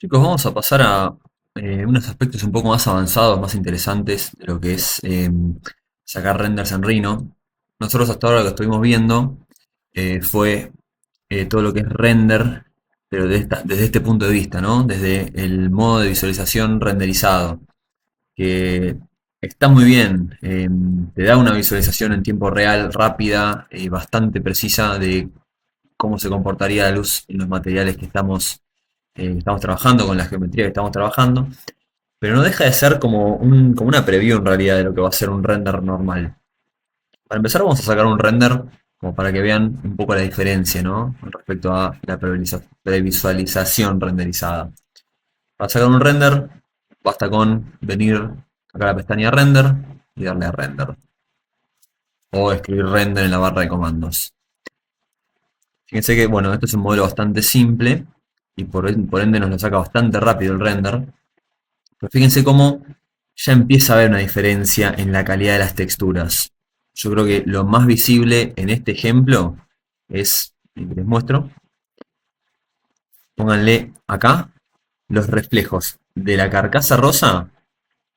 Chicos, vamos a pasar a unos aspectos un poco más avanzados, más interesantes de lo que es sacar renders en Rhino. Nosotros hasta ahora lo que estuvimos viendo fue todo lo que es render, pero desde este punto de vista, ¿no? Desde el modo de visualización renderizado, que está muy bien, te da una visualización en tiempo real, rápida y bastante precisa de cómo se comportaría la luz en los materiales que estamos trabajando, con la geometría que estamos trabajando, pero no deja de ser como una preview en realidad de lo que va a ser un render normal. Para empezar vamos a sacar un render como para que vean un poco la diferencia, ¿no? Con respecto a la previsualización renderizada. Para sacar un render basta con venir acá a la pestaña render y darle a render. O escribir render en la barra de comandos. Fíjense que, bueno, esto es un modelo bastante simple y por ende nos lo saca bastante rápido el render. Pero fíjense cómo ya empieza a haber una diferencia en la calidad de las texturas. Yo creo que lo más visible en este ejemplo es, les muestro, pónganle acá los reflejos de la carcasa rosa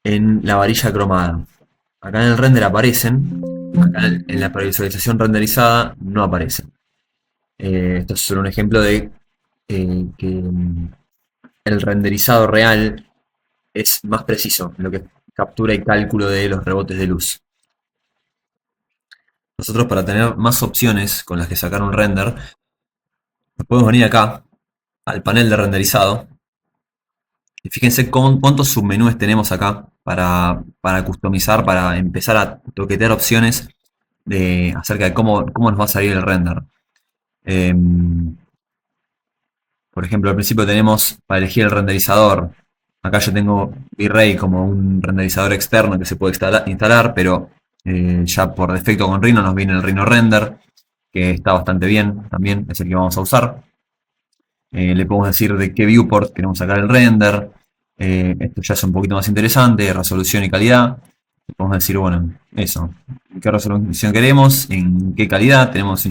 en la varilla cromada. Acá en el render aparecen, acá en la previsualización renderizada no aparecen. Esto es solo un ejemplo de que el renderizado real es más preciso en lo que captura y cálculo de los rebotes de luz. Nosotros para tener más opciones con las que sacar un render, nos podemos venir acá al panel de renderizado y fíjense cuántos submenúes tenemos acá para customizar, para empezar a toquetear opciones acerca de cómo nos va a salir el render. Por ejemplo, al principio tenemos para elegir el renderizador. Acá yo tengo V-Ray como un renderizador externo que se puede instalar, pero ya por defecto con Rhino nos viene el Rhino Render, que está bastante bien también, es el que vamos a usar. Le podemos decir de qué viewport queremos sacar el render. Esto ya es un poquito más interesante, resolución y calidad. Le podemos decir, bueno, eso, qué resolución queremos, en qué calidad. Tenemos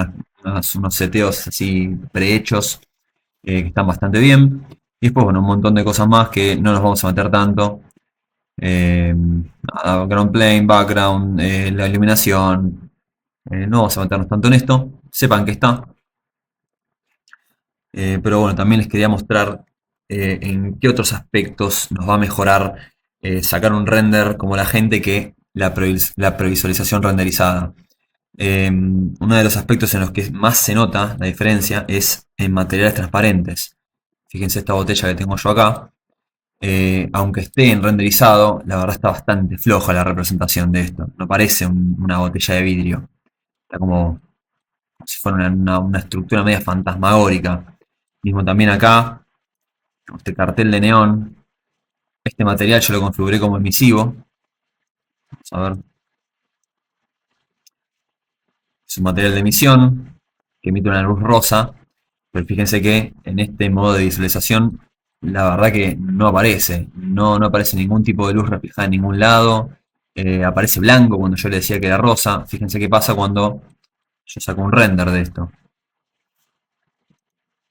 unos seteos así prehechos que están bastante bien. Y después, bueno, un montón de cosas más que no nos vamos a meter tanto. Ground plane, background, la iluminación. No vamos a meternos tanto en esto. Sepan que está. Pero bueno, también les quería mostrar en qué otros aspectos nos va a mejorar sacar un render como la gente que la previsualización renderizada. Uno de los aspectos en los que más se nota la diferencia es en materiales transparentes. Fíjense esta botella que tengo yo acá. Aunque esté en renderizado, la verdad está bastante floja la representación de esto. No parece una botella de vidrio. Está como si fuera una estructura media fantasmagórica. Mismo también acá, este cartel de neón. Este material yo lo configuré como emisivo. Vamos a ver. Es un material de emisión que emite una luz rosa. Pero fíjense que en este modo de visualización, la verdad que no aparece. No aparece ningún tipo de luz reflejada en ningún lado. Aparece blanco cuando yo le decía que era rosa. Fíjense qué pasa cuando yo saco un render de esto.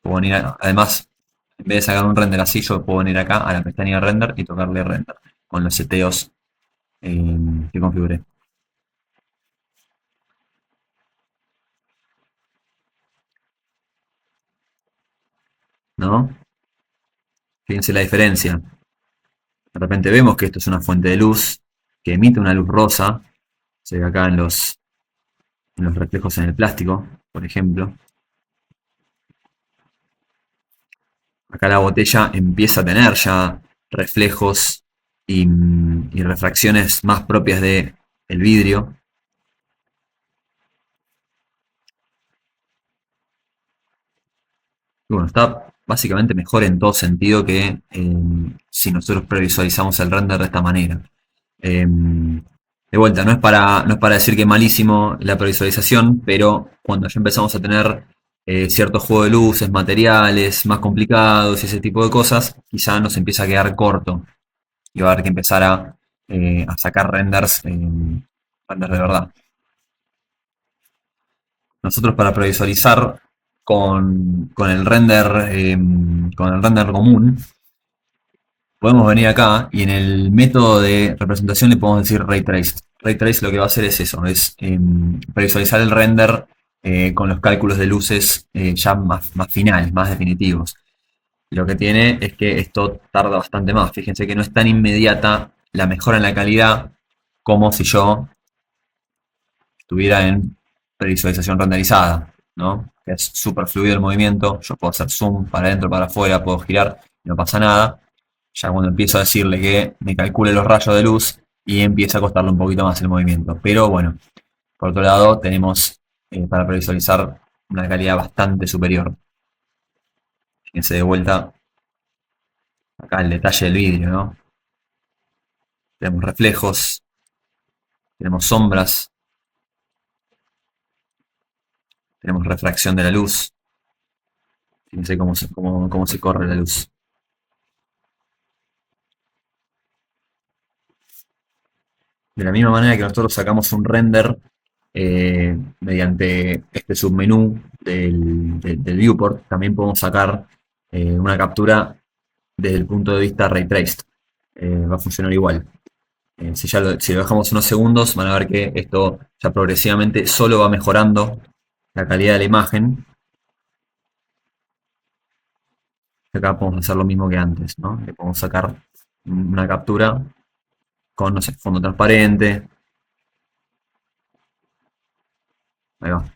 Puedo venir además, en vez de sacar un render así, yo puedo venir acá a la pestaña de render y tocarle render con los seteos que configuré. ¿No? Fíjense la diferencia. De repente vemos que esto es una fuente de luz que emite una luz rosa. Se ve acá en los reflejos en el plástico, por ejemplo. Acá la botella empieza a tener ya reflejos y refracciones más propias de el vidrio. Y bueno, está básicamente mejor en todo sentido que si nosotros previsualizamos el render de esta manera. De vuelta, no es para decir que es malísimo la previsualización, pero cuando ya empezamos a tener cierto juego de luces, materiales más complicados y ese tipo de cosas, quizá nos empieza a quedar corto y va a haber que empezar a sacar renders de verdad. Nosotros para previsualizar con el render común, podemos venir acá y en el método de representación le podemos decir Ray Trace. Ray Trace lo que va a hacer es eso, es previsualizar el render con los cálculos de luces ya más finales, más definitivos. Lo que tiene es que esto tarda bastante más. Fíjense que no es tan inmediata la mejora en la calidad como si yo estuviera en previsualización renderizada, ¿no? Que es súper fluido el movimiento. Yo puedo hacer zoom para adentro, para afuera, puedo girar, y no pasa nada. Ya cuando empiezo a decirle que me calcule los rayos de luz y empieza a costarle un poquito más el movimiento. Pero bueno, por otro lado tenemos para previsualizar una calidad bastante superior. Fíjense de vuelta acá el detalle del vidrio, ¿no? Tenemos reflejos, tenemos sombras, tenemos refracción de la luz. Fíjense cómo se corre la luz. De la misma manera que nosotros sacamos un render mediante este submenú del viewport, también podemos sacar una captura desde el punto de vista ray traced. Va a funcionar igual. Si lo dejamos unos segundos, van a ver que esto ya progresivamente solo va mejorando la calidad de la imagen. Acá podemos hacer lo mismo que antes, ¿no? Le podemos sacar una captura con, no sé, fondo transparente. Ahí va.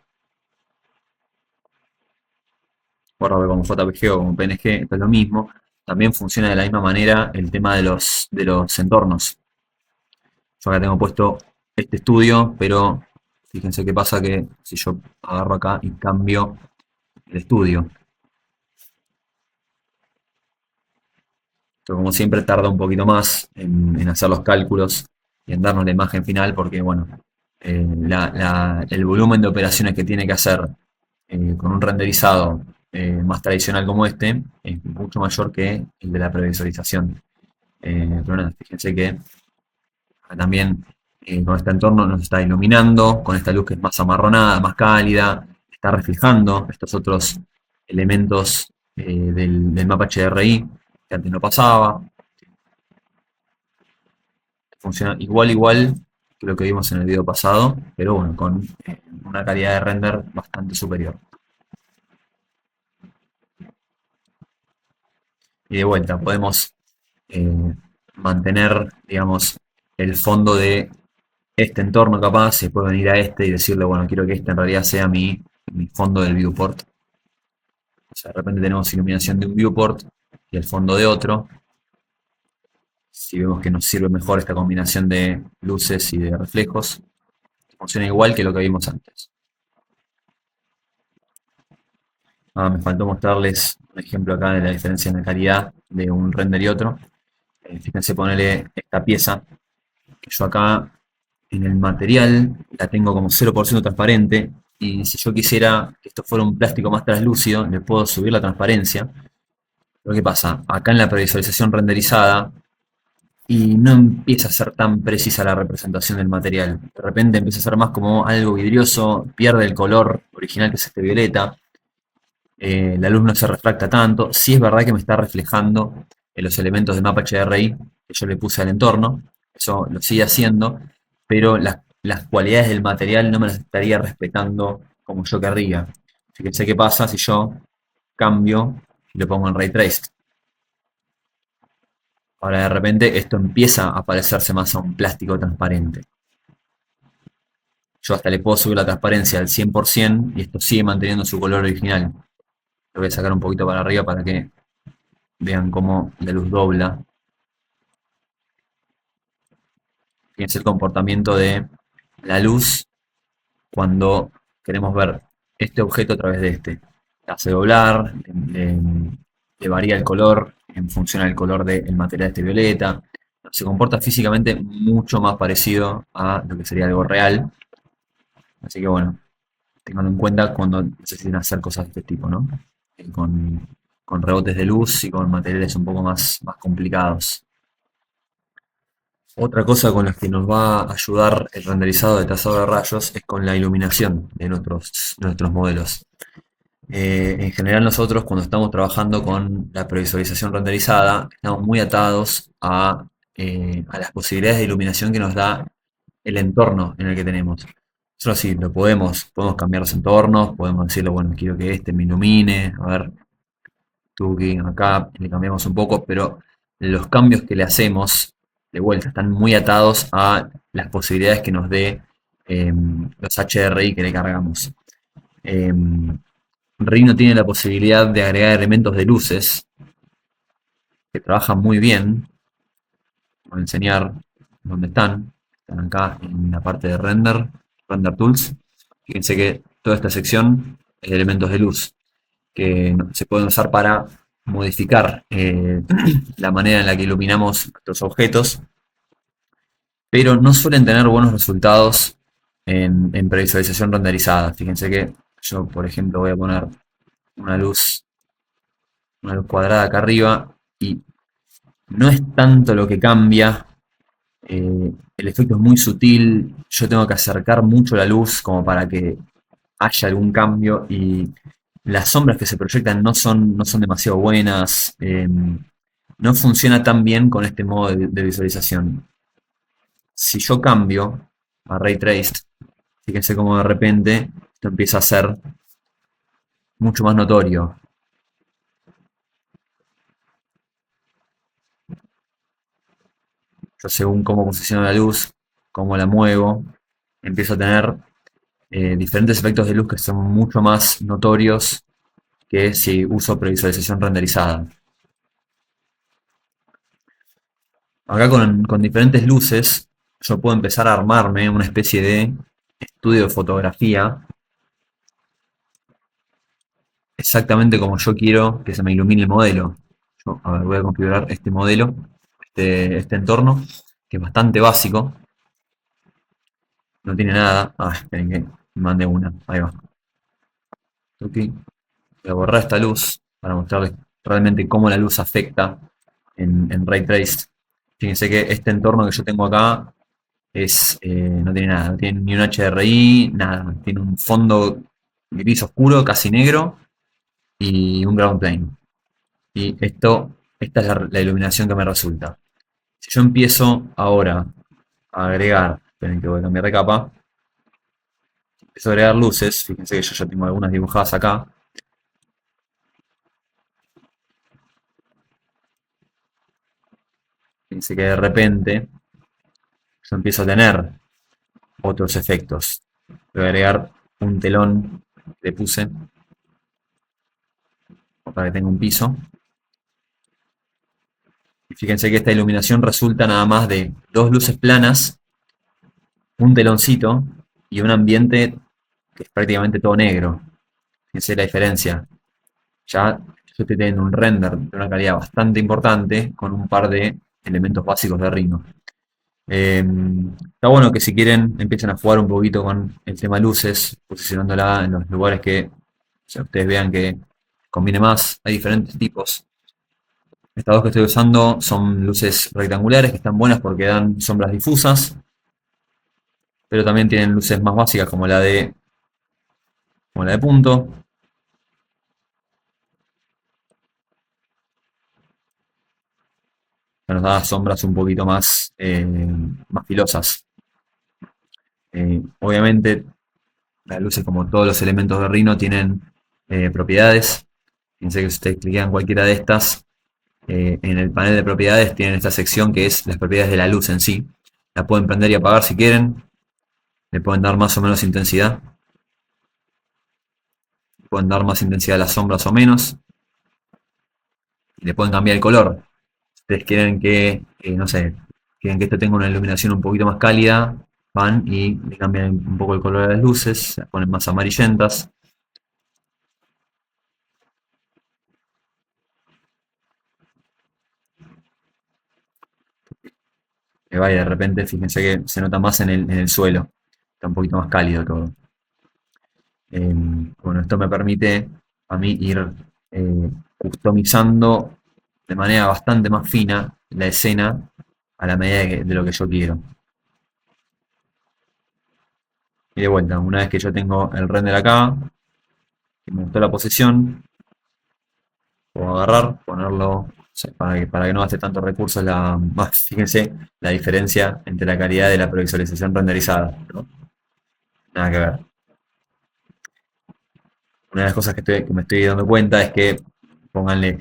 Guardarlo como JPG o como PNG, esto es lo mismo. También funciona de la misma manera el tema de los entornos. Yo acá tengo puesto este estudio, pero fíjense qué pasa que si yo agarro acá y cambio el estudio. Esto como siempre tarda un poquito más en hacer los cálculos y en darnos la imagen final porque, bueno, el volumen de operaciones que tiene que hacer con un renderizado más tradicional como este es mucho mayor que el de la previsualización. Pero nada, fíjense que también con este entorno nos está iluminando, con esta luz que es más amarronada, más cálida, está reflejando estos otros elementos del mapa HDRI que antes no pasaba. Funciona igual que lo que vimos en el video pasado, pero bueno, con una calidad de render bastante superior. Y de vuelta, podemos mantener, digamos, el fondo de este entorno capaz, se puede venir a este y decirle, bueno, quiero que este en realidad sea mi fondo del viewport. O sea, de repente tenemos iluminación de un viewport y el fondo de otro. Si vemos que nos sirve mejor esta combinación de luces y de reflejos, funciona igual que lo que vimos antes. Me faltó mostrarles un ejemplo acá de la diferencia en la calidad de un render y otro. Fíjense ponerle esta pieza, que yo acá en el material la tengo como 0% transparente, y si yo quisiera que esto fuera un plástico más translúcido, le puedo subir la transparencia. Pero ¿qué pasa? Acá en la previsualización renderizada, y no empieza a ser tan precisa la representación del material. De repente empieza a ser más como algo vidrioso, pierde el color original que es este violeta. La luz no se refracta tanto. Sí es verdad que me está reflejando en los elementos del mapa HDRI que yo le puse al entorno. Eso lo sigue haciendo, pero las cualidades del material no me las estaría respetando como yo querría. Fíjense qué pasa si yo cambio y lo pongo en Ray Traced. Ahora de repente esto empieza a parecerse más a un plástico transparente. Yo hasta le puedo subir la transparencia al 100% y esto sigue manteniendo su color original. Lo voy a sacar un poquito para arriba para que vean cómo la luz dobla. Fíjense el comportamiento de la luz cuando queremos ver este objeto a través de este. La hace doblar, le varía el color en función del color del material de este violeta. Se comporta físicamente mucho más parecido a lo que sería algo real. Así que bueno, tenganlo en cuenta cuando necesiten hacer cosas de este tipo, ¿no? Con rebotes de luz y con materiales un poco más complicados. Otra cosa con la que nos va a ayudar el renderizado de trazado de rayos es con la iluminación de nuestros modelos. En general nosotros cuando estamos trabajando con la previsualización renderizada, estamos muy atados a las posibilidades de iluminación que nos da el entorno en el que tenemos. Nosotros sí, podemos cambiar los entornos, podemos decirle, bueno, quiero que este me ilumine, a ver, Tuki, acá le cambiamos un poco, pero los cambios que le hacemos, de vuelta, están muy atados a las posibilidades que nos dé los HDRI que le cargamos. Rhino tiene la posibilidad de agregar elementos de luces que trabajan muy bien. Voy a enseñar dónde están. Están acá en la parte de Render Tools. Fíjense que toda esta sección es de elementos de luz que se pueden usar para modificar la manera en la que iluminamos nuestros objetos, pero no suelen tener buenos resultados en previsualización renderizada. Fíjense que yo, por ejemplo, voy a poner una luz, una luz cuadrada acá arriba y no es tanto lo que cambia. El efecto es muy sutil. Yo tengo que acercar mucho la luz como para que haya algún cambio y las sombras que se proyectan no son demasiado buenas. No funciona tan bien con este modo de visualización. Si yo cambio a Ray Traced, fíjense cómo de repente esto empieza a ser mucho más notorio. Yo según cómo posiciono la luz, cómo la muevo, empiezo a tener diferentes efectos de luz que son mucho más notorios que si uso previsualización renderizada. Acá con diferentes luces yo puedo empezar a armarme una especie de estudio de fotografía exactamente como yo quiero que se me ilumine el modelo. Yo, a ver, voy a configurar este modelo, este entorno, que es bastante básico. No tiene nada. Ah, esperen que me mande una. Ahí va. Ok. Voy a borrar esta luz para mostrarles realmente cómo la luz afecta en Ray Traced. Fíjense que este entorno que yo tengo acá no tiene nada, no tiene ni un HDRI, nada. Tiene un fondo gris oscuro, casi negro, y un ground plane. Y esta es la iluminación que me resulta. Si yo empiezo ahora a agregar, esperen que voy a cambiar de capa, empiezo a agregar luces, fíjense que yo ya tengo algunas dibujadas acá. Fíjense que de repente yo empiezo a tener otros efectos. Voy a agregar un telón que le puse para que tenga un piso. Y fíjense que esta iluminación resulta nada más de dos luces planas, un teloncito y un ambiente que es prácticamente todo negro. Fíjense la diferencia. Ya yo estoy teniendo un render de una calidad bastante importante con un par de elementos básicos de Rhino. Está bueno que si quieren empiecen a jugar un poquito con el tema luces, posicionándola en los lugares que ustedes vean que conviene más. Hay diferentes tipos. Estas dos que estoy usando son luces rectangulares que están buenas porque dan sombras difusas, pero también tienen luces más básicas como la de punto, que nos da sombras un poquito más filosas. Obviamente las luces, como todos los elementos de Rhino, tienen propiedades. Fíjense que si ustedes clican cualquiera de estas, en el panel de propiedades tienen esta sección que es las propiedades de la luz en sí. La pueden prender y apagar si quieren. Le pueden dar más o menos intensidad. Pueden dar más intensidad a las sombras o menos. Y le pueden cambiar el color. Si ustedes quieren que, no sé, quieren que esto tenga una iluminación un poquito más cálida, van y le cambian un poco el color de las luces, las ponen más amarillentas. Que va y de repente, fíjense que se nota más en el suelo. Está un poquito más cálido todo. Bueno, esto me permite a mí ir customizando de manera bastante más fina la escena a la medida de lo que yo quiero. Y de vuelta, una vez que yo tengo el render acá, Si me gustó la posición, puedo agarrar, ponerlo, o sea, para que no gaste tantos recursos. Fíjense la diferencia entre la calidad de la previsualización renderizada, ¿no? Nada que ver. Una de las cosas que me estoy dando cuenta es que, pónganle,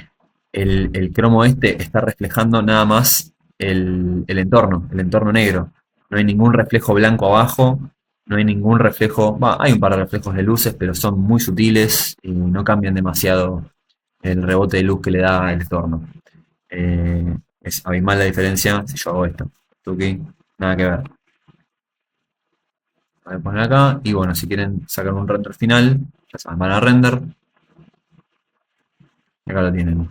el cromo este está reflejando nada más el entorno negro. No hay ningún reflejo blanco abajo, no hay ningún reflejo, hay un par de reflejos de luces, pero son muy sutiles y no cambian demasiado el rebote de luz que le da el entorno. Es abismal la diferencia si yo hago esto. Tuki, nada que ver. Voy a poner acá y bueno, si quieren sacar un render final, ya saben, van a render y acá lo tienen.